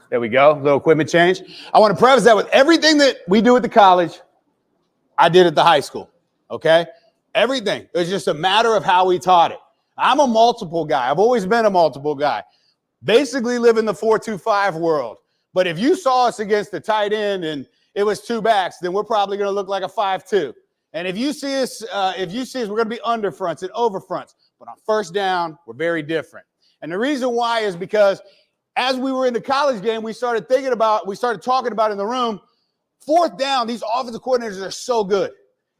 There we go. Little equipment change. I want to preface that with everything that we do at the college, I did at the high school. Okay? Everything. It's just a matter of how we taught it. I'm a multiple guy. I've always been a multiple guy. Basically live in the 4-2-5 world. But if you saw us against the tight end and it was two backs, then we're probably going to look like a 5-2. And if you see us, we're going to be under fronts and over fronts. But on first down, we're very different. And the reason why is because as we were in the college game, we started talking about in the room, fourth down, these offensive coordinators are so good.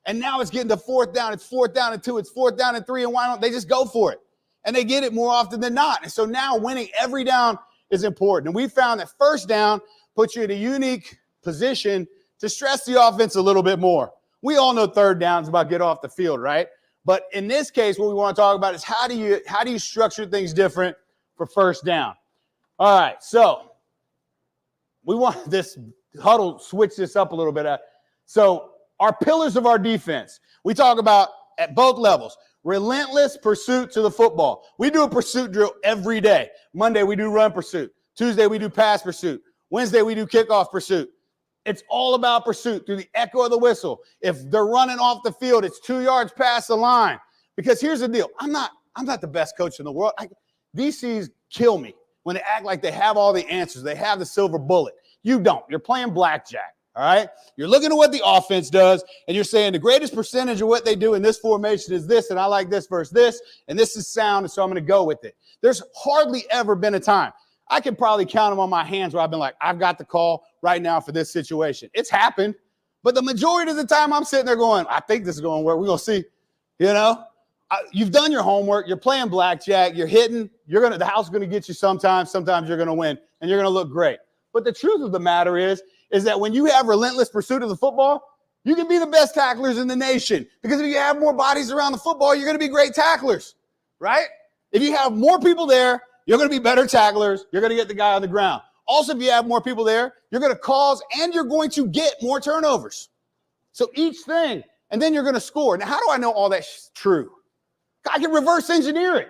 And now it's getting to fourth down. It's fourth down and 2. It's fourth down and 3. And why don't they just go for it? And they get it more often than not. And so now winning every down is important. And we found that first down puts you in a unique position to stress the offense a little bit more. We all know third down is about get off the field, right? But in this case, what we want to talk about is how do you structure things different for first down? All right, so we want this huddle, switch this up a little bit. So our pillars of our defense, we talk about at both levels, relentless pursuit to the football. We do a pursuit drill every day. Monday, we do run pursuit. Tuesday, we do pass pursuit. Wednesday, we do kickoff pursuit. It's all about pursuit through the echo of the whistle. If they're running off the field, it's 2 yards past the line. Because here's the deal. I'm not the best coach in the world. DCs kill me when they act like they have all the answers. They have the silver bullet. You don't. You're playing blackjack, all right? You're looking at what the offense does, and you're saying the greatest percentage of what they do in this formation is this, and I like this versus this, and this is sound, and so I'm going to go with it. There's hardly ever been a time. I can probably count them on my hands where I've been like, I've got the call right now for this situation. It's happened, but the majority of the time I'm sitting there going, I think this is going to work. We're going to see, you've done your homework. You're playing blackjack. You're hitting. The house is going to get you sometimes. Sometimes you're going to win, and you're going to look great. But the truth of the matter is that when you have relentless pursuit of the football, you can be the best tacklers in the nation. Because if you have more bodies around the football, you're going to be great tacklers, right? If you have more people there, you're going to be better tacklers. You're going to get the guy on the ground. Also, if you have more people there, you're going to cause and you're going to get more turnovers. So each thing, and then you're going to score. Now, how do I know all that's true? I can reverse engineer it.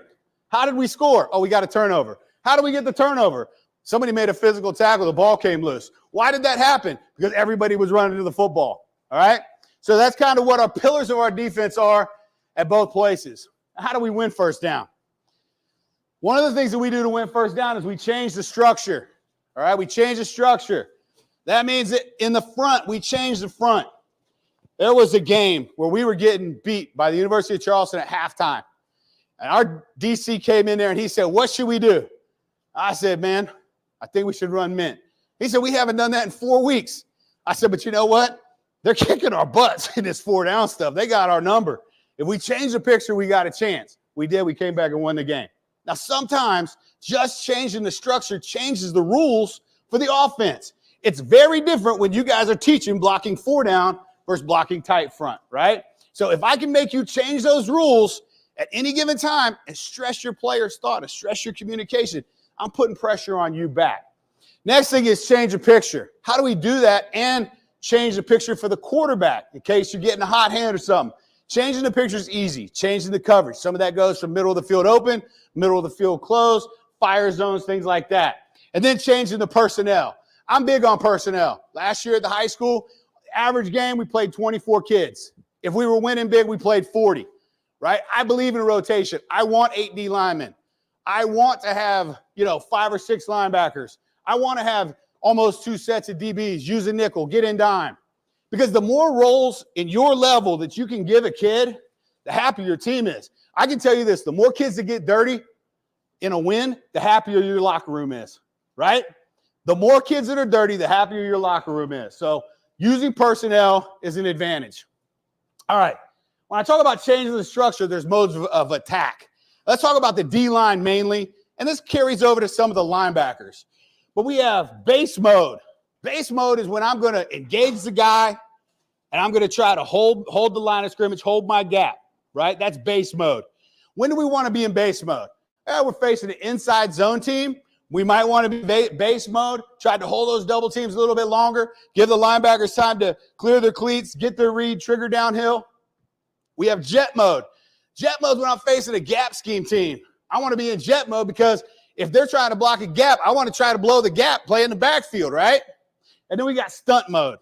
How did we score? Oh, we got a turnover. How do we get the turnover? Somebody made a physical tackle. The ball came loose. Why did that happen? Because everybody was running to the football. All right? So that's kind of what our pillars of our defense are at both places. How do we win first down? One of the things that we do to win first down is we change the structure. All right? We change the structure. That means that in the front, we change the front. There was a game where we were getting beat by the University of Charleston at halftime. And our DC came in there and he said, what should we do? I said, man, I think we should run mint. He said, we haven't done that in 4 weeks. I said, but you know what? They're kicking our butts in this 4-down stuff. They got our number. If we change the picture, we got a chance. We did. We came back and won the game. Now, sometimes just changing the structure changes the rules for the offense. It's very different when you guys are teaching blocking 4-down versus blocking tight front, right? So if I can make you change those rules at any given time and stress your player's thought and stress your communication, I'm putting pressure on you back. Next thing is change the picture. How do we do that and change the picture for the quarterback in case you're getting a hot hand or something? Changing the picture is easy. Changing the coverage. Some of that goes from middle of the field open, middle of the field closed, fire zones, things like that. And then changing the personnel. I'm big on personnel. Last year at the high school, average game, we played 24 kids. If we were winning big, we played 40, right? I believe in rotation. I want 8 D linemen. I want to have, 5 or 6 linebackers. I want to have almost 2 sets of DBs, use a nickel, get in dime. Because the more roles in your level that you can give a kid, the happier your team is. I can tell you this, the more kids that get dirty in a win, the happier your locker room is, right? The more kids that are dirty, the happier your locker room is. So using personnel is an advantage. All right. When I talk about changing the structure, there's modes of attack. Let's talk about the D-line mainly, and this carries over to some of the linebackers. But we have base mode. Base mode is when I'm going to engage the guy, and I'm going to try to hold the line of scrimmage, hold my gap, right? That's base mode. When do we want to be in base mode? We're facing an inside zone team. We might want to be base mode, try to hold those double teams a little bit longer, give the linebackers time to clear their cleats, get their read, trigger downhill. We have jet mode. Jet mode is when I'm facing a gap scheme team. I want to be in jet mode because If they're trying to block a gap, I want to try to blow the gap, play in the backfield, right? And then we got stunt mode.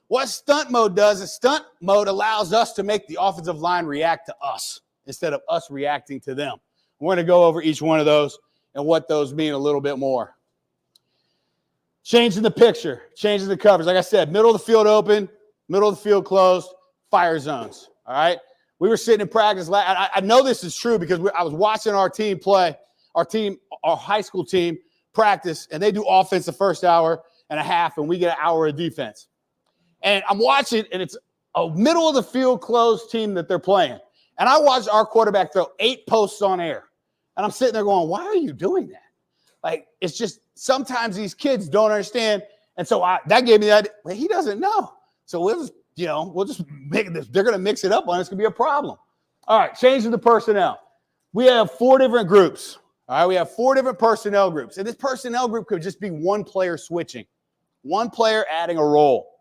What stunt mode does is stunt mode allows us to make the offensive line react to us instead of us reacting to them. We're going to go over each one of those and what those mean a little bit more. Changing the picture, changing the coverage. Like I said, middle of the field open, middle of the field closed, fire zones, all right? We were sitting in practice. I know this is true because I was watching our team play, our high school team practice, and they do offense the first hour and a half, and we get an hour of defense. And I'm watching, and it's a middle of the field closed team that they're playing. And I watched our quarterback throw 8 posts on air. And I'm sitting there going, why are you doing that? Like, it's just sometimes these kids don't understand. And so that gave me that. Well, he doesn't know. So we'll just make this. They're going to mix it up on us. It's going to be a problem. All right, changing the personnel. We have 4 different groups. All right, we have 4 different personnel groups. And this personnel group could just be one player switching, one player adding a role.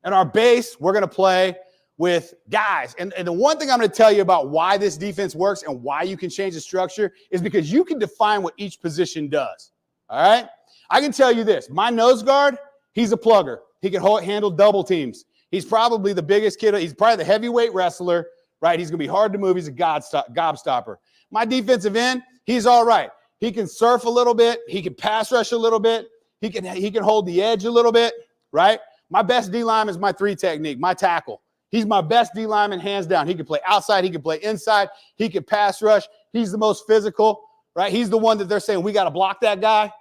And our base, we're going to play with guys. And the one thing I'm going to tell you about why this defense works and why you can change the structure is because you can define what each position does. All right? I can tell you this. My nose guard, he's a plugger. He can handle double teams. He's probably the biggest kid. He's probably the heavyweight wrestler, right? He's going to be hard to move. He's a gobstopper. My defensive end, he's all right. He can surf a little bit. He can pass rush a little bit. He can hold the edge a little bit, right? My best D lineman is my 3 technique, my tackle. He's my best D lineman, hands down. He can play outside. He can play inside. He can pass rush. He's the most physical, right? He's the one that they're saying, we got to block that guy.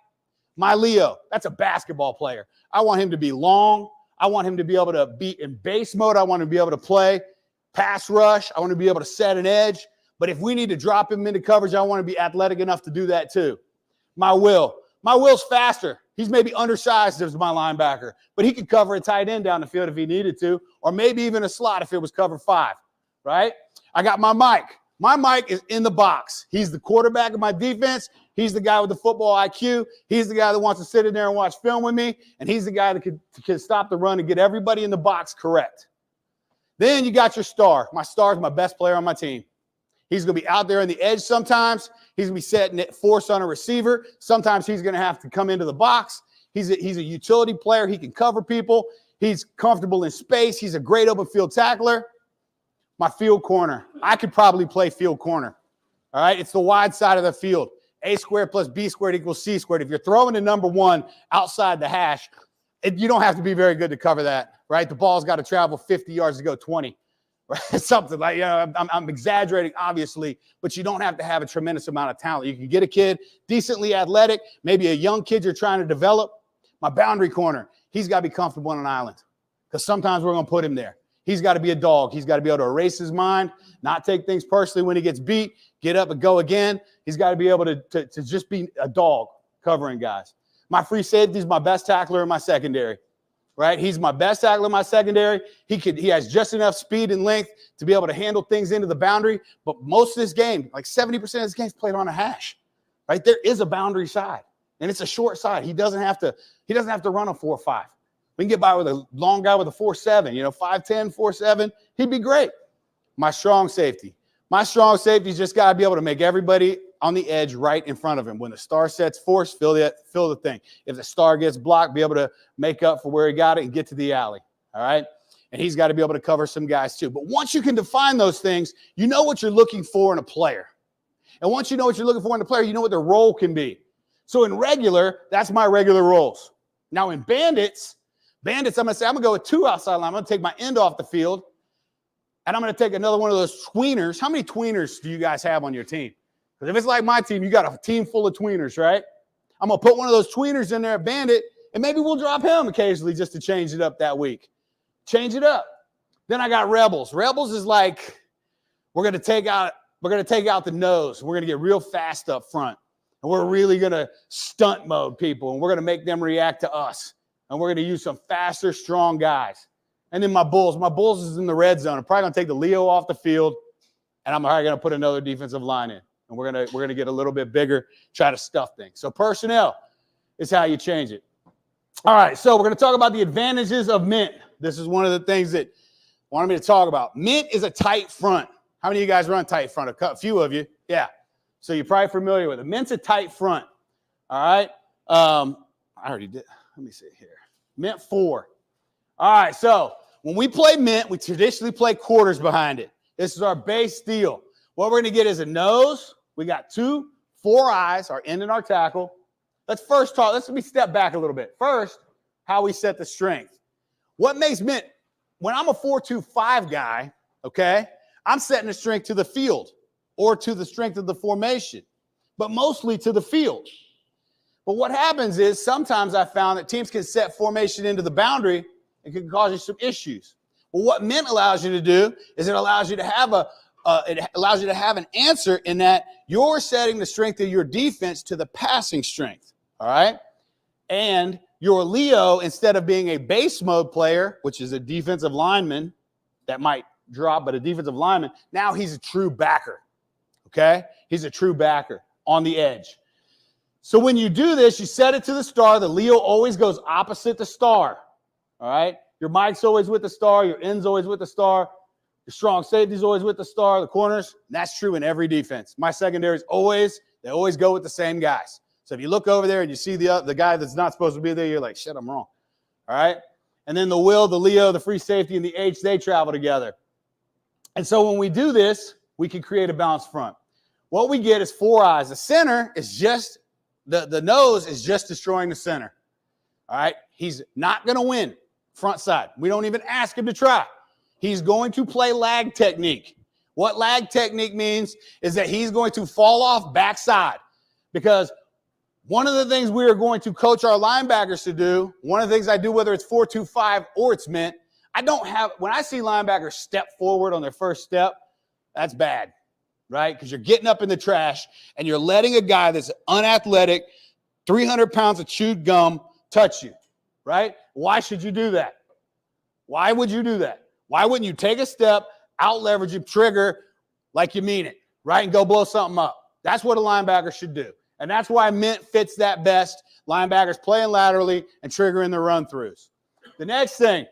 My Leo, that's a basketball player. I want him to be long. I want him to be able to be in base mode. I want him to be able to play pass rush. I want to be able to set an edge. But if we need to drop him into coverage, I want to be athletic enough to do that too. My Will's faster. He's maybe undersized as my linebacker, but he could cover a tight end down the field if he needed to, or maybe even a slot if it was cover 5, right? I got my Mike. My Mike is in the box. He's the quarterback of my defense. He's the guy with the football IQ. He's the guy that wants to sit in there and watch film with me, and he's the guy that can stop the run and get everybody in the box correct. Then you got your star. My star is my best player on my team. He's going to be out there on the edge sometimes. He's going to be setting force on a receiver. Sometimes he's going to have to come into the box. He's a utility player. He can cover people. He's comfortable in space. He's a great open field tackler. My field corner. I could probably play field corner. All right? It's the wide side of the field. A squared plus B squared equals C squared. If you're throwing the number 1 outside the hash, you don't have to be very good to cover that, right? The ball's got to travel 50 yards to go 20. Right? Something like, I'm exaggerating, obviously, but you don't have to have a tremendous amount of talent. You can get a kid decently athletic, maybe a young kid you're trying to develop. My boundary corner, he's got to be comfortable on an island because sometimes we're going to put him there. He's got to be a dog. He's got to be able to erase his mind, not take things personally when he gets beat, get up and go again. He's got to be able to just be a dog covering guys. My free safety is my best tackler in my secondary. Right? He's my best tackler in my secondary. He has just enough speed and length to be able to handle things into the boundary. But most of this game, like 70% of this game is played on a hash. Right? There is a boundary side. And it's a short side. He doesn't have to run a 4.5. We can get by with a long guy with a 4.7, 5'10", 4.7. He'd be great. My strong safety. My strong safety's just got to be able to make everybody on the edge right in front of him. When the star sets force, fill the thing. If the star gets blocked, be able to make up for where he got it and get to the alley. All right? And he's got to be able to cover some guys too. But once you can define those things, you know what you're looking for in a player. And once you know what you're looking for in a player, you know what their role can be. So in regular, that's my regular roles. Now in bandits, I'm going to say I'm going to go with 2 outside line. I'm going to take my end off the field, and I'm going to take another one of those tweeners. How many tweeners do you guys have on your team? Because if it's like my team, you got a team full of tweeners, right? I'm going to put one of those tweeners in there at bandit, and maybe we'll drop him occasionally just to change it up that week. Change it up. Then I got rebels. Rebels is like we're going to take out the nose. We're going to get real fast up front, and we're really going to stunt mode people, and we're going to make them react to us. And we're going to use some faster, strong guys. And then my Bulls. My Bulls is in the red zone. I'm probably going to take the Leo off the field, and I'm probably going to put another defensive line in. And we're going to get a little bit bigger, try to stuff things. So personnel is how you change it. All right, so we're going to talk about the advantages of mint. This is one of the things that wanted me to talk about. Mint is a tight front. How many of you guys run tight front? A few of you. Yeah. So you're probably familiar with it. Mint's a tight front. All right. I already did. Let me see here. Mint 4. All right. So when we play mint, we traditionally play quarters behind it. This is our base deal. What we're going to get is a nose. We got 2, 4 eyes, our end and our tackle. Let's first talk. Let's step back a little bit. First, how we set the strength. What makes mint, when I'm a 4-2-5 guy, okay, I'm setting the strength to the field or to the strength of the formation, but mostly to the field. But what happens is sometimes I found that teams can set formation into the boundary and can cause you some issues. Well, what mint allows you to do is it allows you to have an answer in that you're setting the strength of your defense to the passing strength, all right? And your Leo, instead of being a base mode player, which is a defensive lineman that might drop, but a defensive lineman, now he's a true backer, okay? He's a true backer on the edge. So when you do this, you set it to the star. The Leo always goes opposite the star, all right? Your Mike's always with the star. Your end's always with the star. Your strong safety's always with the star. The corners, that's true in every defense. My secondaries they always go with the same guys. So if you look over there and you see the guy that's not supposed to be there, you're like, shit, I'm wrong, all right? And then the Will, the Leo, the free safety, and the H, they travel together. And so when we do this, we can create a balanced front. What we get is 4 eyes. The center is just the nose is just destroying the center. All right. He's not going to win front side. We don't even ask him to try. He's going to play lag technique. What lag technique means is that he's going to fall off backside, because one of the things we are going to coach our linebackers to do, one of the things I do, whether it's 4-2-5 or it's mint, when I see linebackers step forward on their first step, that's bad. Right? Because you're getting up in the trash and you're letting a guy that's unathletic, 300 pounds of chewed gum, touch you, right? Why should you do that? Why would you do that? Why wouldn't you take a step, out leverage him, trigger like you mean it, right? And go blow something up. That's what a linebacker should do. And that's why mint fits that best. Linebackers playing laterally and triggering the run throughs. The next thing,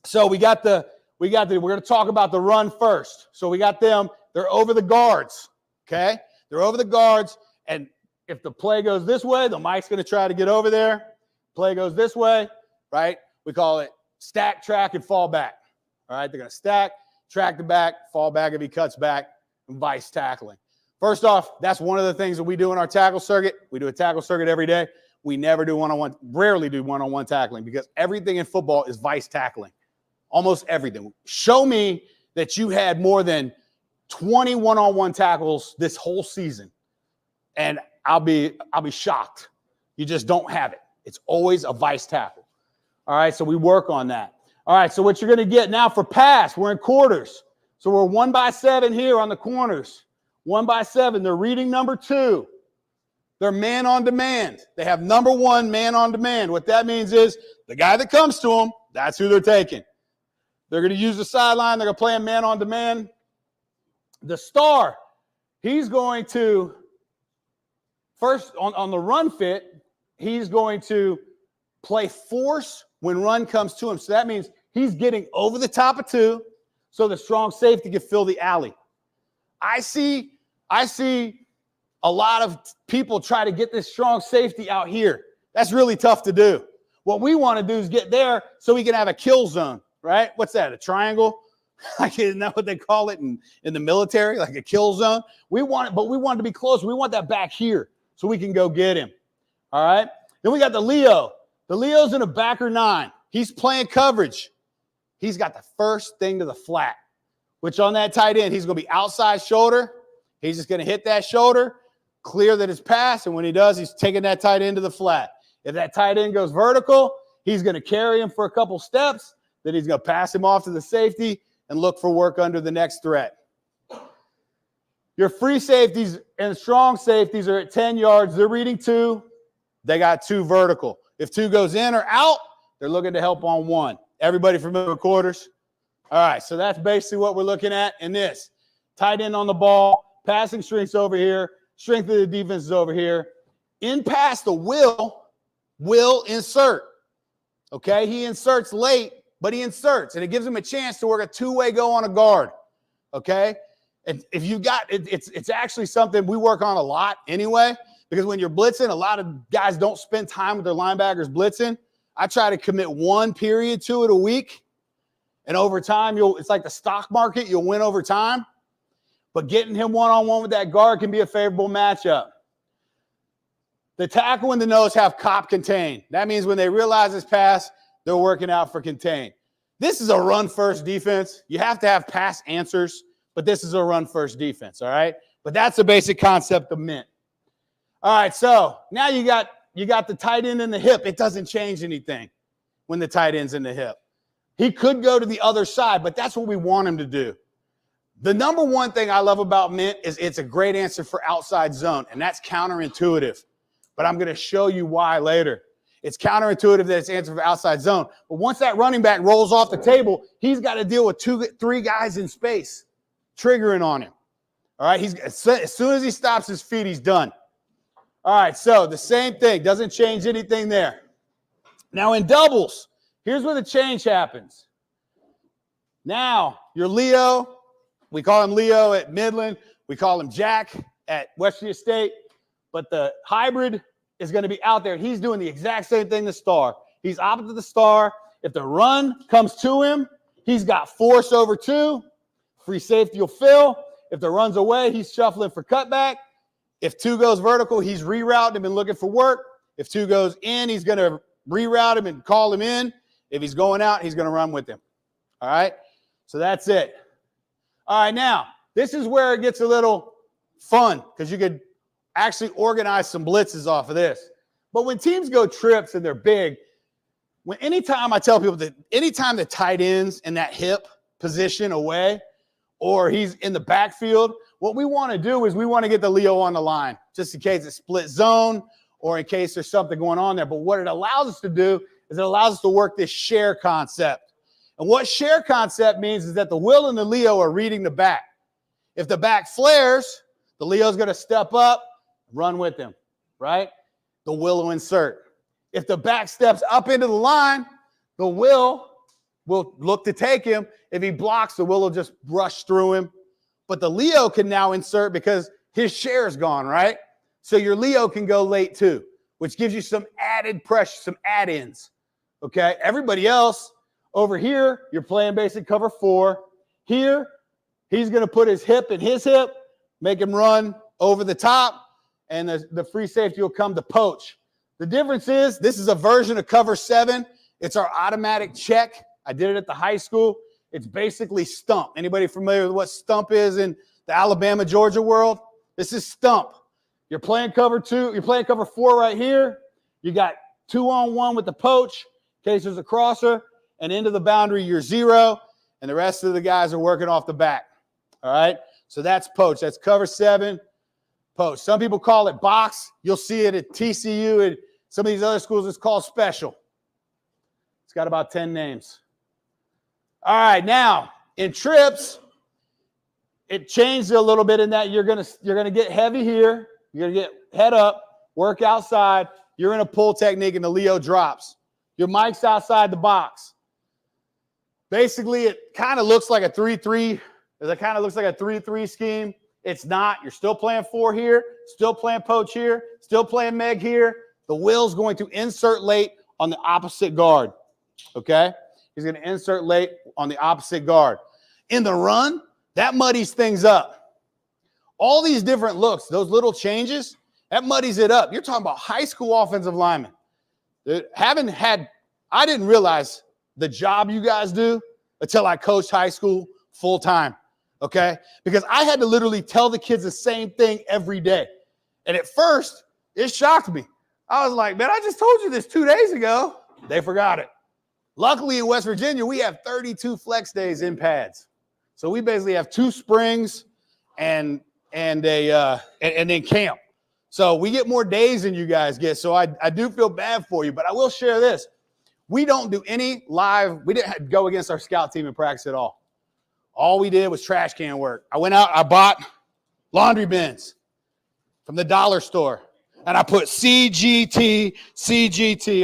so we're going to talk about the run first. So we got them. They're over the guards, okay? They're over the guards, and if the play goes this way, the Mike's going to try to get over there. Play goes this way, right? We call it stack, track, and fall back, all right? They're going to stack, track the back, fall back if he cuts back, and vice tackling. First off, that's one of the things that we do in our tackle circuit. We do a tackle circuit every day. We never do one-on-one, rarely do one-on-one tackling, because everything in football is vice tackling, almost everything. Show me that you had more than 20 one-on-one tackles this whole season, and I'll be shocked. You just don't have it. It's always a vice tackle. All right, so we work on that. All right, so what you're going to get now for pass, we're in quarters. So we're 1x7 here on the corners. 1x7. They're reading number 2. They're man on demand. They have number 1 man on demand. What that means is the guy that comes to them, that's who they're taking. They're going to use the sideline. They're going to play a man on demand. The star, he's going to, first on the run fit, he's going to play force when run comes to him. So that means he's getting over the top of 2 so the strong safety can fill the alley. I see a lot of people try to get this strong safety out here. That's really tough to do. What we want to do is get there so we can have a kill zone, right? What's that, a triangle? Like, isn't that what they call it in the military, like a kill zone? We want it, but we want it to be close. We want that back here so we can go get him. All right? Then we got the Leo. The Leo's in a backer 9. He's playing coverage. He's got the first thing to the flat, which on that tight end, he's going to be outside shoulder. He's just going to hit that shoulder, clear that it's pass, and when he does, he's taking that tight end to the flat. If that tight end goes vertical, he's going to carry him for a couple steps. Then he's going to pass him off to the safety and look for work under the next threat. Your free safeties and strong safeties are at 10 yards. They're reading 2. They got 2 vertical. If 2 goes in or out, they're looking to help on 1. Everybody familiar with quarters? All right, so that's basically what we're looking at in this. Tight end on the ball, passing strength's over here, strength of the defense is over here. In pass, the will insert. Okay, he inserts late, but he inserts, and it gives him a chance to work a 2-way go on a guard. Okay, and if you got it's actually something we work on a lot anyway, Because when you're blitzing, a lot of guys don't spend time with their linebackers blitzing. I try to commit one period to it a week. And over time, it's like the stock market. You'll win over time. But getting him one-on-one with that guard can be a favorable matchup. The tackle and the nose have cop contain. That means when they realize it's pass, they're working out for contain. This is a run-first defense. You have to have pass answers, but this is a run-first defense, all right? But that's the basic concept of mint. All right, so now you got the tight end in the hip. It doesn't change anything when the tight end's in the hip. He could go to the other side, but that's what we want him to do. The number one thing I love about mint is it's a great answer for outside zone, and that's counterintuitive. But I'm going to show you why later. It's counterintuitive that it's answer for outside zone. But once that running back rolls off the table, he's got to deal with 2-3 guys in space triggering on him. All right, as soon as he stops his feet, he's done. All right, so the same thing. Doesn't change anything there. Now in doubles, here's where the change happens. Now, your Leo, we call him Leo at Midland. We call him Jack at West Virginia State. But the hybrid is going to be out there. He's doing the exact same thing the star. He's opposite the star. If the run comes to him, he's got force over 2. Free safety will fill. If the run's away, he's shuffling for cutback. If 2 goes vertical, he's rerouting him and looking for work. If 2 goes in, he's going to reroute him and call him in. If he's going out, he's going to run with him. All right? So that's it. All right, now, this is where it gets a little fun because you could actually organize some blitzes off of this. But when teams go trips and they're big, anytime I tell people that anytime the tight end's in that hip position away or he's in the backfield, what we want to do is we want to get the Leo on the line just in case it's split zone or in case there's something going on there. But what it allows us to do is it allows us to work this share concept. And what share concept means is that the Will and the Leo are reading the back. If the back flares, the Leo's going to step up, run with him, right? The Will will insert. If the back steps up into the line, the Will look to take him. If he blocks, the Will will just rush through him. But the Leo can now insert because his share is gone, right? So your Leo can go late too, which gives you some added pressure, some add-ins, okay? Everybody else over here, you're playing basic cover 4. Here, he's going to put his hip in his hip, make him run over the top, and the free safety will come to poach. The difference is this is a version of cover 7. It's our automatic check. I did it at the high school. It's basically stump. Anybody familiar with what stump is in the Alabama, Georgia world? This is stump. You're playing cover 2. You're playing cover 4 right here. You got 2-on-1 with the poach in case there's a crosser. And into the boundary, you're 0. And the rest of the guys are working off the back. All right? So that's poach. That's cover 7. Poach. Some people call it box. You'll see it at TCU and some of these other schools. It's called special. It's got about 10 names. All right, now in trips, it changed a little bit in that you're gonna get heavy here. You're gonna get head up, work outside. You're in a pull technique, and the Leo drops. Your mic's outside the box. Basically, it kind of looks like a 3-3. It kind of looks like a 3-3 scheme. It's not. You're still playing 4 here, still playing poach here, still playing Meg here. The Will's going to insert late on the opposite guard, okay? He's going to insert late on the opposite guard. In the run, that muddies things up. All these different looks, those little changes, that muddies it up. You're talking about high school offensive linemen. I didn't realize the job you guys do until I coached high school full time, okay? Because I had to literally tell the kids the same thing every day. And at first, it shocked me. I was like, man, I just told you this 2 days ago. They forgot it. Luckily, in West Virginia, we have 32 flex days in pads. So we basically have 2 springs and then camp. So we get more days than you guys get. So I do feel bad for you, but I will share this. We don't do any live. We didn't go against our scout team in practice at all. All we did was trash can work. I went out, I bought laundry bins from the dollar store. And I put CGT.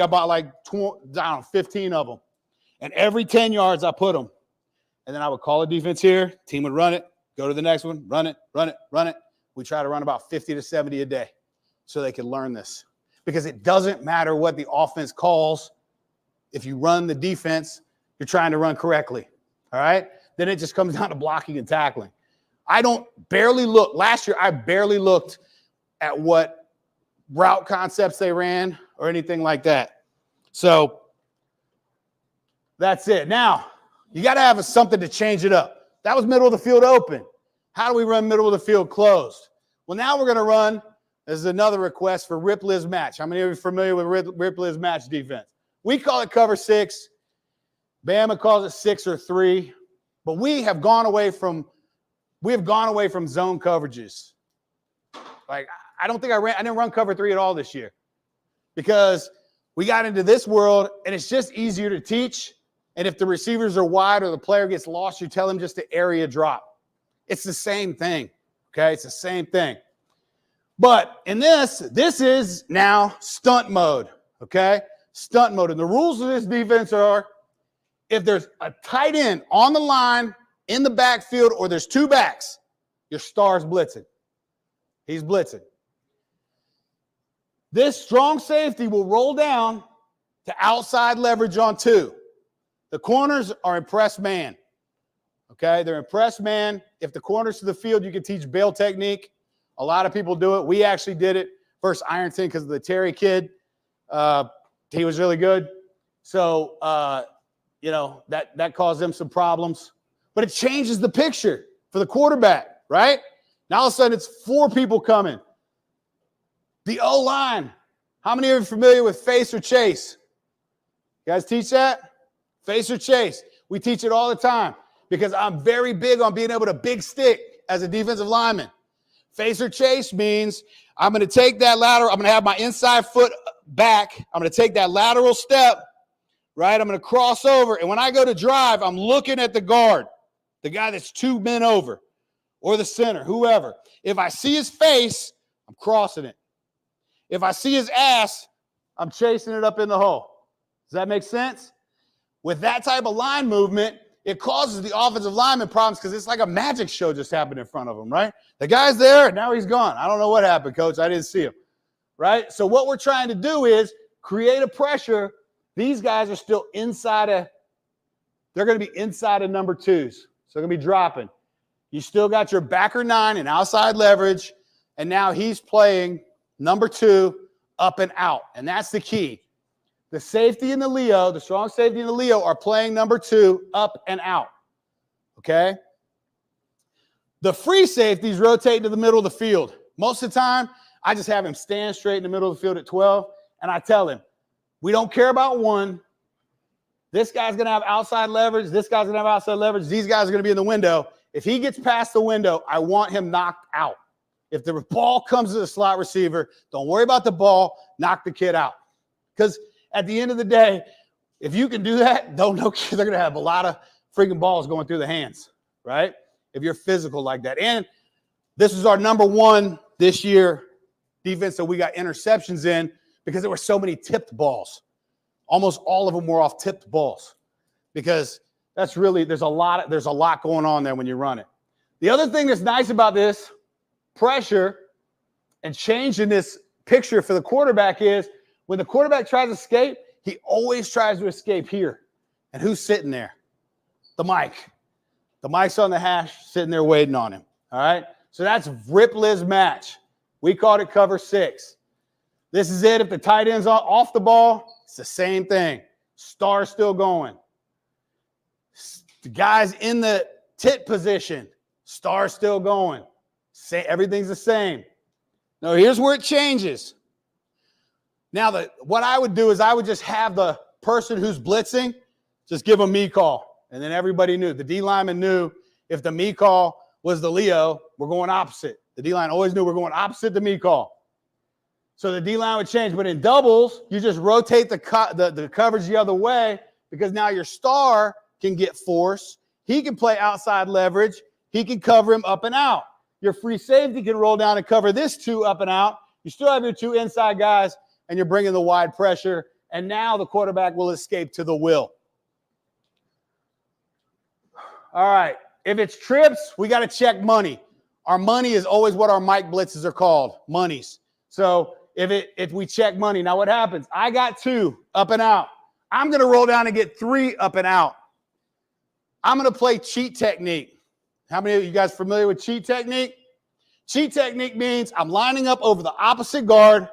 I bought like 15 of them. And every 10 yards, I put them. And then I would call a defense here. Team would run it, go to the next one, run it. We try to run about 50 to 70 a day. so they can learn this. Because it doesn't matter what the offense calls. If you run the defense, you're trying to run correctly. All right? Then it just comes down to blocking and tackling. I barely look. Last year, I barely looked at what route concepts they ran or anything like that. So that's it. Now, you got to have something to change it up. That was middle of the field open. How do we run middle of the field closed? Well, now we're going to run, this is another request for Rip Liz Match. How many of you are familiar with Rip Liz Match defense? We call it cover 6. Bama calls it 6 or 3. But we have gone away from zone coverages. Like, I didn't run cover 3 at all this year because we got into this world and it's just easier to teach. And if the receivers are wide or the player gets lost, you tell them just to area drop. It's the same thing, okay? It's the same thing. But in this is now stunt mode, okay? Stunt mode. And the rules of this defense are if there's a tight end on the line in the backfield or there's 2 backs, your star's blitzing. He's blitzing. This strong safety will roll down to outside leverage on 2. The corners are impressed man. Okay, they're impressed man. If the corner's to the field, you can teach bail technique. A lot of people do it. We actually did it versus Ironton because of the Terry kid. He was really good. So, that caused them some problems. But it changes the picture for the quarterback, right? Now all of a sudden it's 4 people coming. The O-line. How many of you are familiar with face or chase? You guys teach that? Face or chase. We teach it all the time because I'm very big on being able to big stick as a defensive lineman. Face or chase means I'm going to take that lateral. I'm going to have my inside foot back. I'm going to take that lateral step, right? I'm going to cross over. And when I go to drive, I'm looking at the guard, the guy that's 2 men over, or the center, whoever. If I see his face, I'm crossing it. If I see his ass, I'm chasing it up in the hole. Does that make sense? With that type of line movement, it causes the offensive lineman problems because it's like a magic show just happened in front of him, right? The guy's there, and now he's gone. I don't know what happened, coach. I didn't see him, right? So what we're trying to do is create a pressure. These guys are still they're going to be inside of number 2s. So they're going to be dropping. You still got your backer 9 and outside leverage, and now he's playing number 2 up and out, and that's the key. The safety and the Leo, the strong safety and the Leo are playing number 2 up and out, okay? The free safeties rotate to the middle of the field. Most of the time, I just have him stand straight in the middle of the field at 12, and I tell him, we don't care about 1. This guy's going to have outside leverage. This guy's going to have outside leverage. These guys are going to be in the window. If he gets past the window, I want him knocked out. If the ball comes to the slot receiver, don't worry about the ball. Knock the kid out. Because at the end of the day, if you can do that, don't know they're going to have a lot of freaking balls going through the hands, right? If you're physical like that. And this is our number 1 this year defense that we got interceptions in because there were so many tipped balls. Almost all of them were off tipped balls because that's really, there's a lot going on there when you run it. The other thing that's nice about this pressure and changing this picture for the quarterback is when the quarterback tries to escape, he always tries to escape here. And who's sitting there? The mic. The mic's on the hash, sitting there waiting on him. All right? So that's Rip Liz Match. We called it cover 6. This is it. If the tight end's off the ball, it's the same thing. Star's still going. The guy's in the tit position. Star's still going. Everything's the same. Now, here's where it changes. Now, what I would do is I would just have the person who's blitzing, just give a me call. And then everybody knew. The D lineman knew if the me call was the Leo, we're going opposite. The D line always knew we're going opposite the me call. So the D line would change. But in doubles, you just rotate the coverage the other way because now your star can get force. He can play outside leverage. He can cover him up and out. Your free safety can roll down and cover this 2 up and out. You still have your 2 inside guys, and you're bringing the wide pressure. And now the quarterback will escape to the will. All right. If it's trips, we got to check money. Our money is always what our Mike blitzes are called, monies. So if we check money, now what happens? I got 2 up and out. I'm going to roll down and get 3 up and out. I'm going to play cheat technique. How many of you guys familiar with cheat technique? Cheat technique means I'm lining up over the opposite guard.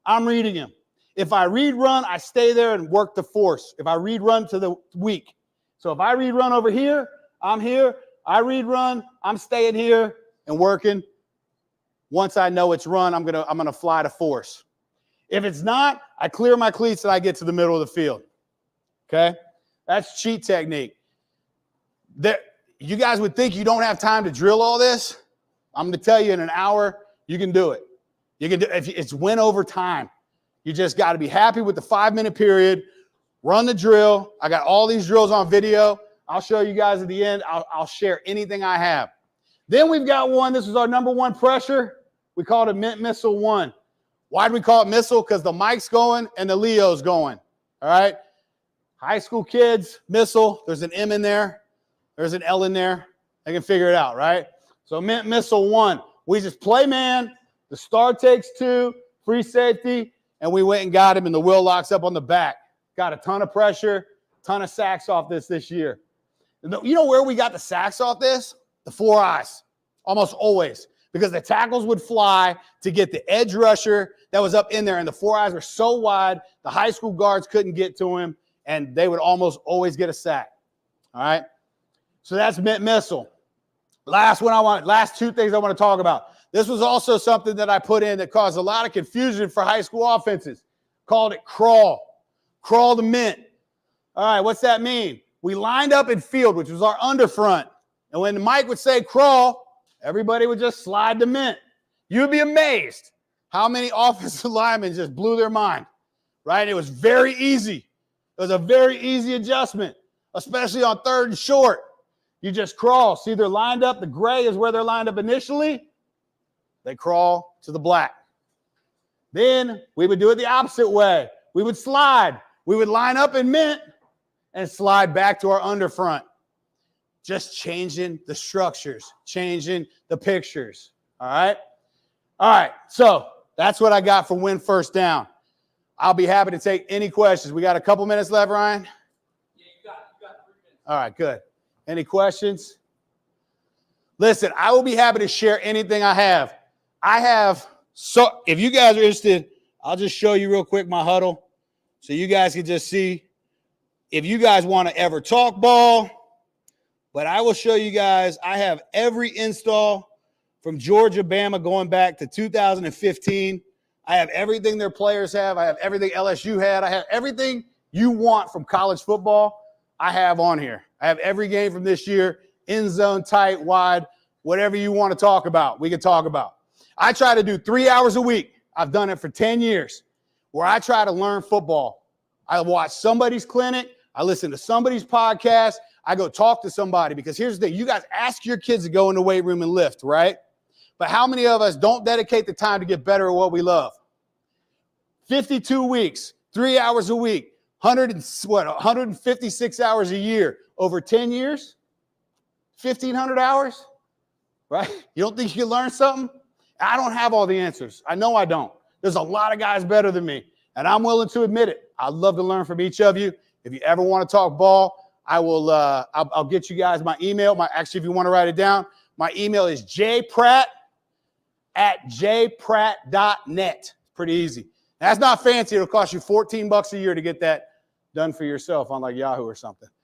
I'm reading him. If I read run, I stay there and work the force. If I read run to the weak. So if I read run over here, I'm here. I read run, I'm staying here and working. Once I know it's run, I'm gonna fly to force. If it's not, I clear my cleats and I get to the middle of the field. Okay? That's cheat technique. You guys would think you don't have time to drill all this. I'm going to tell you in an hour, you can do it. You can do it. It's win over time. You just got to be happy with the 5-minute period. Run the drill. I got all these drills on video. I'll show you guys at the end. I'll share anything I have. Then we've got one. This is our number 1 pressure. We call it a missile 1. Why do we call it missile? Because the mic's going and the Leo's going. All right? High school kids, missile. There's an M in there. There's an L in there. They can figure it out, right? So missile 1. We just play man. The star takes 2, free safety, and we went and got him, and the wheel locks up on the back. Got a ton of pressure, ton of sacks off this year. You know where we got the sacks off this? The 4 eyes, almost always, because the tackles would fly to get the edge rusher that was up in there, and the 4 eyes were so wide, the high school guards couldn't get to him, and they would almost always get a sack. All right? So that's missile. Last 2 things I want to talk about. This was also something that I put in that caused a lot of confusion for high school offenses. Called it crawl. Crawl to mint. All right, what's that mean? We lined up in field, which was our underfront. And when Mike would say crawl, everybody would just slide to mint. You'd be amazed how many offensive linemen just blew their mind, right? It was very easy. It was a very easy adjustment, especially on 3rd and short. You just crawl. See, they're lined up. The gray is where they're lined up initially. They crawl to the black. Then we would do it the opposite way. We would slide. We would line up in mint and slide back to our underfront. Just changing the structures, changing the pictures. All right? All right. So that's what I got for win first down. I'll be happy to take any questions. We got a couple minutes left, Ryan? Yeah, you got 3 minutes. All right, good. Any questions? Listen, I will be happy to share anything I have. So if you guys are interested, I'll just show you real quick my huddle so you guys can just see if you guys want to ever talk ball. But I will show you guys, I have every install from Georgia, Bama going back to 2015. I have everything their players have. I have everything LSU had. I have everything you want from college football. I have on here. I have every game from this year, end zone, tight, wide, whatever you want to talk about, we can talk about. I try to do 3 hours a week. I've done it for 10 years where I try to learn football. I watch somebody's clinic. I listen to somebody's podcast. I go talk to somebody because here's the thing. You guys ask your kids to go in the weight room and lift, right? But how many of us don't dedicate the time to get better at what we love? 52 weeks, 3 hours a week, 156 hours a year. Over 10 years, 1,500 hours, right? You don't think you can learn something? I don't have all the answers. I know I don't. There's a lot of guys better than me, and I'm willing to admit it. I'd love to learn from each of you. If you ever want to talk ball, I will. I'll get you guys my email. Actually, if you want to write it down, my email is jpratt@jpratt.net. Pretty easy. That's not fancy. It'll cost you $14 a year to get that done for yourself, unlike Yahoo or something.